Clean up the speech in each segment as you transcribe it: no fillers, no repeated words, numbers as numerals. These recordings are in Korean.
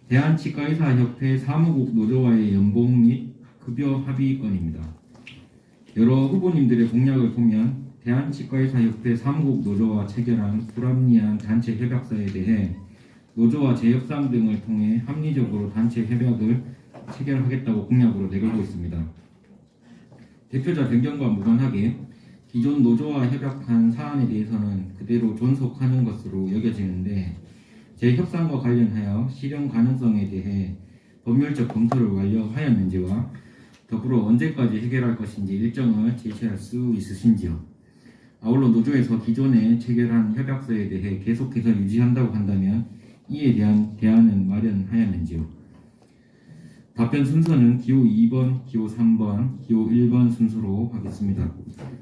대한치과의사협회 사무국 노조와의 연봉 및 급여 합의 건입니다. 여러 후보님들의 공약을 보면 대한치과의사협회 사무국 노조와 체결한 불합리한 단체 협약서에 대해 노조와 재협상 등을 통해 합리적으로 단체 협약을 체결하겠다고 공약으로 내걸고 있습니다. 대표자 변경과 무관하게 기존 노조와 협약한 사안에 대해서는 그대로 존속하는 것으로 여겨지는데 재협상과 관련하여 실현 가능성에 대해 법률적 검토를 완료하였는지와 더불어 언제까지 해결할 것인지 일정을 제시할 수 있으신지요. 아울러 노조에서 기존에 체결한 협약서에 대해 계속해서 유지한다고 한다면 이에 대한 대안은 마련하였는지요. 답변 순서는 기호 2번, 기호 3번, 기호 1번 순서로 하겠습니다.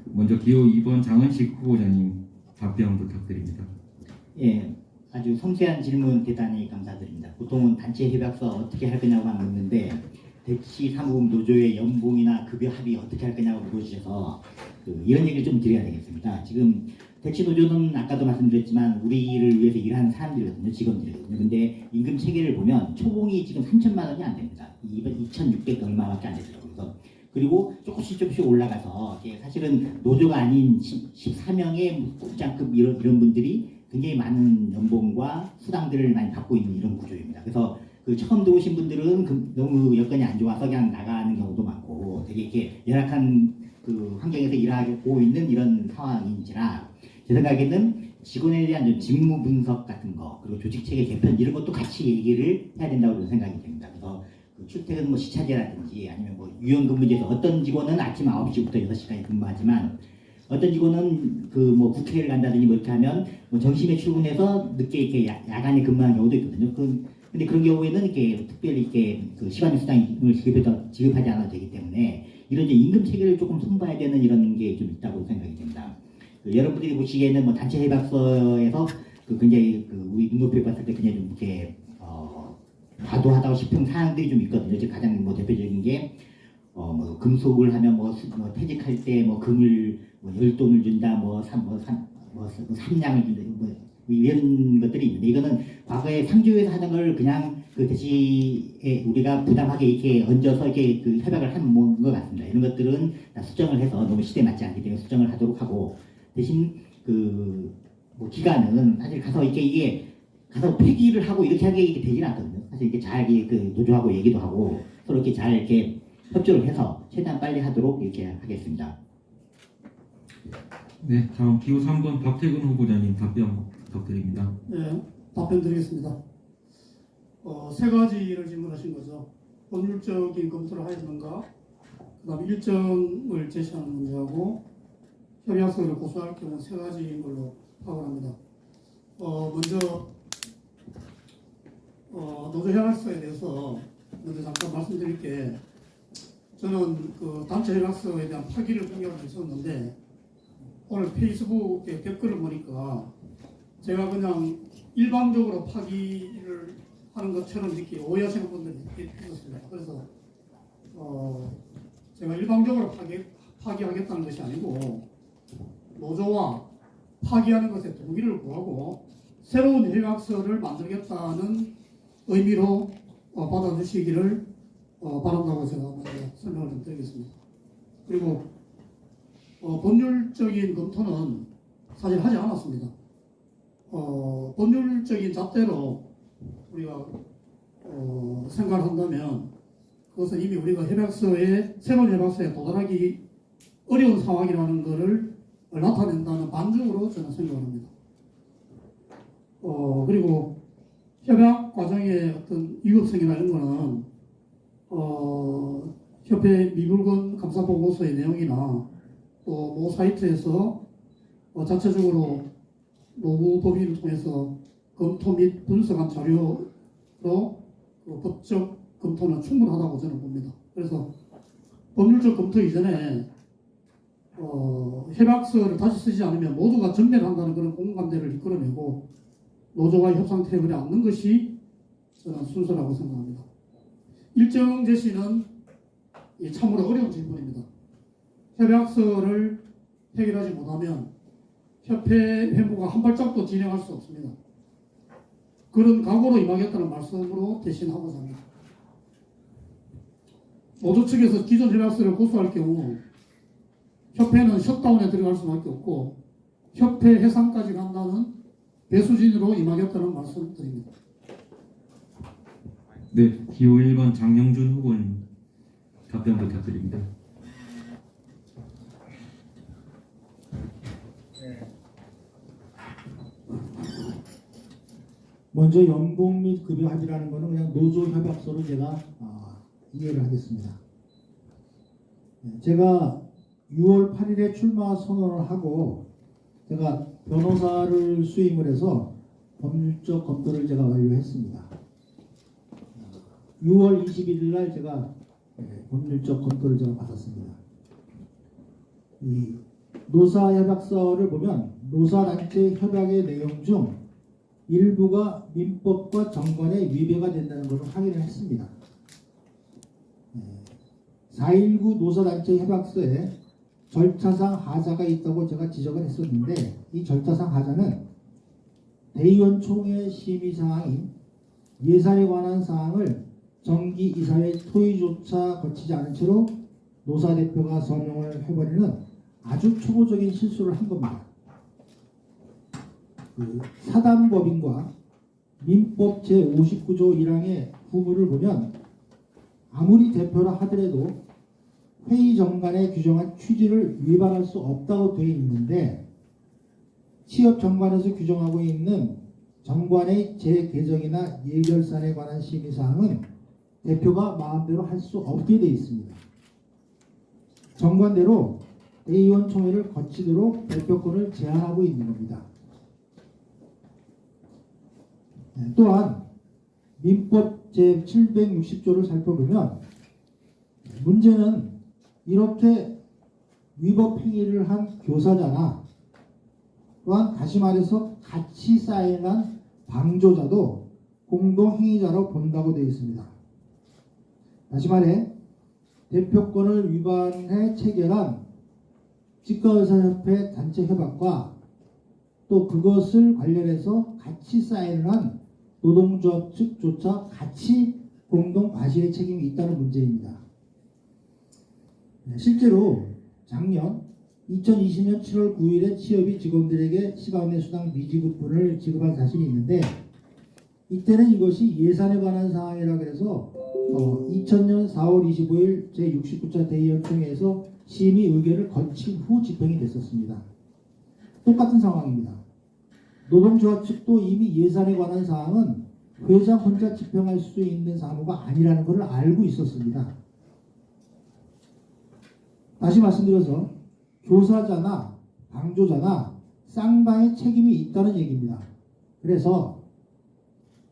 먼저 기호 2번 장은식 후보자님 답변 부탁드립니다. 예, 아주 섬세한 질문 대단히 감사드립니다. 보통은 단체 협약서 어떻게 할 거냐고만 묻는데 대치 사무국 노조의 연봉이나 급여 합의 어떻게 할 거냐고 물어주셔서 이런 얘기를 좀 드려야 되겠습니다. 지금 대치 노조는 아까도 말씀드렸지만 우리를 위해서 일하는 사람들이거든요. 직원들이거든요. 근데 임금 체계를 보면 초봉이 지금 3천만 원이 안 됩니다. 2,600 얼마밖에 안 되더라고요. 그리고 조금씩 올라가서 사실은 노조가 아닌 14명의 국장급 이런 분들이 굉장히 많은 연봉과 수당들을 많이 받고 있는 이런 구조입니다. 그래서 그 처음 들어오신 분들은 너무 여건이 안 좋아서 그냥 나가는 경우도 많고 되게 이렇게 열악한 그 환경에서 일하고 있는 이런 상황인지라 제 생각에는 직원에 대한 좀 직무 분석 같은 거 그리고 조직체계 개편 이런 것도 같이 얘기를 해야 된다고 생각이 됩니다. 그래서 그 출퇴근 뭐 시차제라든지 아니면 뭐 유연근무제에서 어떤 직원은 아침 9시부터 6시까지 근무하지만 어떤 직원은 그 뭐 국회를 간다든지 뭐 이렇게 하면 뭐 점심에 출근해서 늦게 이렇게 야간에 근무하는 경우도 있거든요. 근데 그런 경우에는 이렇게 특별히 이렇게 그 시간의 수당을 지급하지 않아도 되기 때문에 이런 이제 임금 체계를 조금 손봐야 되는 이런 게 좀 있다고 생각이 됩니다. 여러분들이 보시기에는 뭐 단체 협약서에서 굉장히 우리 눈높이에 봤을 때 굉장히 좀 이렇게 과도하다고 싶은 사항들이 좀 있거든요. 이제 가장 뭐 대표적인 게 뭐 금속을 하면 뭐 퇴직할 때 뭐 금을 뭐 10돈을 준다, 삼냥을 준다, 뭐 이런 것들이 있는데 이거는 과거에 상조에서 하는 걸 그냥 그 대시에 우리가 부담하게 이렇게 얹어서 이렇게 그 협약을 한 것 같습니다. 이런 것들은 다 수정을 해서 너무 시대에 맞지 않기 때문에 수정을 하도록 하고 대신 뭐 기간은 사실 가서 이게 가서 폐기를 하고 이렇게 하게 되지는 않거든요. 사실 이렇게 잘 그 노조하고 얘기도 하고 서로 이렇게 잘 이렇게 협조를 해서 최대한 빨리 하도록 이렇게 하겠습니다. 네, 다음 기호 3번 박태근 후보자님 답변 부탁드립니다. 네, 답변 드리겠습니다. 세 가지를 질문하신 거죠. 법률적인 검토를 하였는가, 그 다음에 일정을 제시하는 문제하고 협약서를 고수할 경우 세 가지인 걸로 파악을 합니다. 먼저 노조 협약서에 대해서 먼저 잠깐 말씀드릴 게 저는 그 단체 협약서에 대한 파기를 공약을 했었는데 오늘 페이스북에 댓글을 보니까 제가 그냥 일방적으로 파기를 하는 것처럼 이렇게 오해하시는 분들이 있었습니다. 그래서 제가 일방적으로 파기하겠다는 것이 아니고 노조와 파기하는 것에 동의를 구하고 새로운 협약서를 만들겠다는 의미로 받아주시기를 바란다고 제가 먼저 설명을 좀 드리겠습니다. 그리고 법률적인 검토는 사실 하지 않았습니다. 법률적인 잣대로 우리가 생각을 한다면 그것은 이미 우리가 새로운 협약서에 도달하기 어려운 상황이라는 것을 나타낸다는 반증으로 저는 생각을 합니다. 그리고 협약 과정의 어떤 위급성이나 이런 거는 협회 미물건 감사 보고서의 내용이나 또 모 사이트에서 자체적으로 노무 법인을 통해서 검토 및 분석한 자료로 법적 검토는 충분하다고 저는 봅니다. 그래서 법률적 검토 이전에 협약서를 다시 쓰지 않으면 모두가 전멸한다는 그런 공감대를 이끌어내고 노조와 협상 테이블에 앉는 것이 저는 순서라고 생각합니다. 일정 제시는 참으로 어려운 질문입니다. 협약서를 해결하지 못하면 협회 회무가 한 발짝도 진행할 수 없습니다. 그런 각오로 임하겠다는 말씀으로 대신하고자 합니다. 노조 측에서 기존 협약서를 고수할 경우 협회는 셧다운에 들어갈 수밖에 없고 협회 해산까지 간다는 배수진으로 임하겠다는 말씀드립니다. 네, 기호 1번 장영준 후보님 답변 부탁드립니다. 먼저 연봉 및 급여 합의라는 것은 그냥 노조 협약서로 제가 이해를 하겠습니다. 제가 6월 8일에 출마 선언을 하고 제가 변호사를 수임을 해서 법률적 검토를 제가 완료했습니다. 6월 21일 날 제가 법률적 검토를 제가 받았습니다. 이 노사협약서를 보면 노사단체 협약의 내용 중 일부가 민법과 정관에 위배가 된다는 것을 확인을 했습니다. 4.19 노사단체 협약서에 절차상 하자가 있다고 제가 지적을 했었는데 이 절차상 하자는 대의원 총회 심의사항인 예산에 관한 사항을 정기 이사회 토의조차 거치지 않은 채로 노사대표가 서명을 해버리는 아주 초보적인 실수를 한 겁니다. 사단법인과 민법 제59조 1항의 부분을 보면 아무리 대표라 하더라도 회의 정관에 규정한 취지를 위반할 수 없다고 되어 있는데 취업 정관에서 규정하고 있는 정관의 재개정이나 예결산에 관한 심의사항은 대표가 마음대로 할 수 없게 되어 있습니다. 정관대로 대의원 총회를 거치도록 대표권을 제한하고 있는 겁니다. 또한 민법 제760조를 살펴보면 문제는 이렇게 위법 행위를 한 교사자나 또한 다시 말해서 같이 사인한 방조자도 공동행위자로 본다고 되어 있습니다. 다시 말해 대표권을 위반해 체결한 치과의사협회 단체 협약과 또 그것을 관련해서 같이 사인을 한 노동조합 측조차 같이 공동 과실의 책임이 있다는 문제입니다. 실제로 작년 2020년 7월 9일에 취업이 직원들에게 시간외수당 미지급분을 지급한 사실이 있는데 이때는 이것이 예산에 관한 사항이라 그래서 2000년 4월 25일 제69차 대의원총회에서 심의 의결을 거친 후 집행이 됐었습니다. 똑같은 상황입니다. 노동조합 측도 이미 예산에 관한 사항은 회장 혼자 집행할 수 있는 사무가 아니라는 것을 알고 있었습니다. 다시 말씀드려서 교사자나 방조자나 쌍방의 책임이 있다는 얘기입니다. 그래서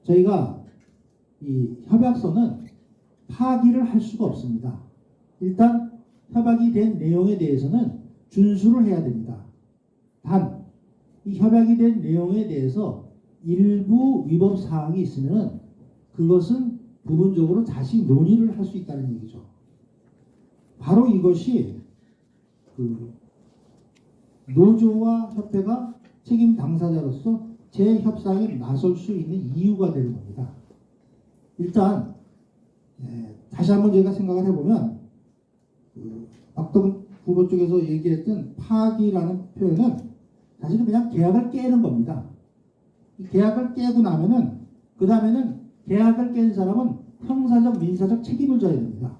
저희가 이 협약서는 파기를 할 수가 없습니다. 일단 협약이 된 내용에 대해서는 준수를 해야 됩니다. 단 이 협약이 된 내용에 대해서 일부 위법 사항이 있으면 그것은 부분적으로 다시 논의를 할 수 있다는 얘기죠. 바로 이것이 노조와 협회가 책임 당사자로서 재협상에 나설 수 있는 이유가 되는 겁니다. 일단 다시 한번 제가 생각을 해보면 박덕은 후보 쪽에서 얘기했던 파기라는 표현은 사실은 그냥 계약을 깨는 겁니다. 이 계약을 깨고 나면은 그 다음에는 계약을 깬 사람은 형사적 민사적 책임을 져야 됩니다.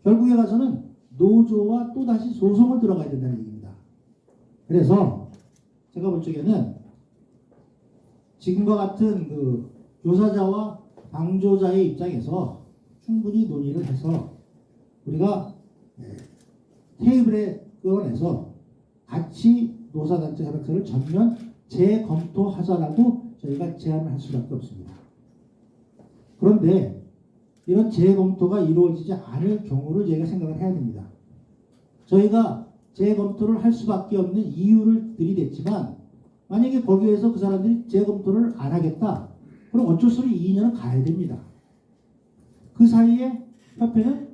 결국에 가서는 노조와 또다시 소송을 들어가야 된다는 얘기입니다. 그래서 제가 볼 적에는 지금과 같은 그 교사자와 방조자의 입장에서 충분히 논의를 해서 우리가 테이블에 끌어내서 같이 노사단체 협약서를 전면 재검토하자라고 저희가 제안을 할 수밖에 없습니다. 그런데 이런 재검토가 이루어지지 않을 경우를 저희가 생각을 해야 됩니다. 저희가 재검토를 할 수밖에 없는 이유를 들이댔지만 만약에 거기에서 그 사람들이 재검토를 안 하겠다. 그럼 어쩔 수 없이 2년은 가야 됩니다. 그 사이에 협회는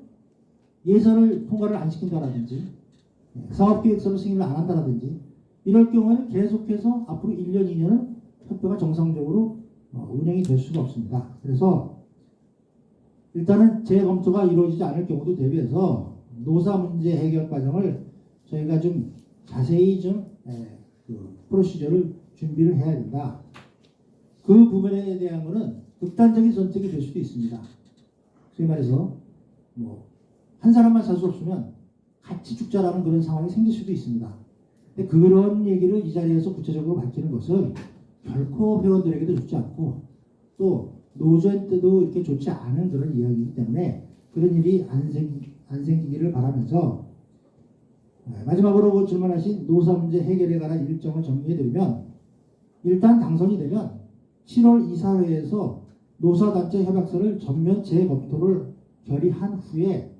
예산을 통과를 안 시킨다라든지 사업계획서를 승인을 안 한다라든지 이럴 경우에는 계속해서 앞으로 1년, 2년은 협회가 정상적으로 운영이 될 수가 없습니다. 그래서 일단은 재검토가 이루어지지 않을 경우도 대비해서 노사 문제 해결 과정을 저희가 좀 자세히 그 프로시저를 준비를 해야 된다. 그 부분에 대한 거는 극단적인 선택이 될 수도 있습니다. 소위 말해서 한 사람만 살 수 없으면 같이 죽자라는 그런 상황이 생길 수도 있습니다. 근데 그런 얘기를 이 자리에서 구체적으로 밝히는 것은 결코 회원들에게도 좋지 않고 또 노조한테도 이렇게 좋지 않은 그런 이야기이기 때문에 그런 일이 안 생기기를 바라면서 마지막으로 질문하신 노사 문제 해결에 관한 일정을 정리해드리면 일단 당선이 되면 7월 이사회에서 노사단체 협약서를 전면 재검토를 결의한 후에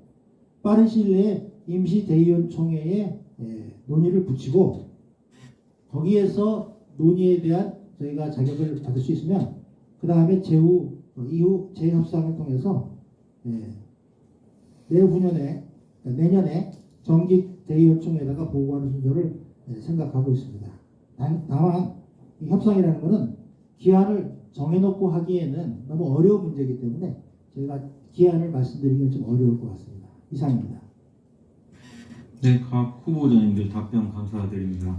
빠른 시일 내에 임시대의원총회에 논의를 붙이고 거기에서 논의에 대한 저희가 자격을 받을 수 있으면 그 다음에 이후 재협상을 통해서 내년에 정기 대의원총회에다가 보고하는 순서를 생각하고 있습니다. 다만 이 협상이라는 것은 기한을 정해놓고 하기에는 너무 어려운 문제이기 때문에 저희가 기한을 말씀드리기는 좀 어려울 것 같습니다. 이상입니다. 네, 각 후보자님들 답변 감사드립니다.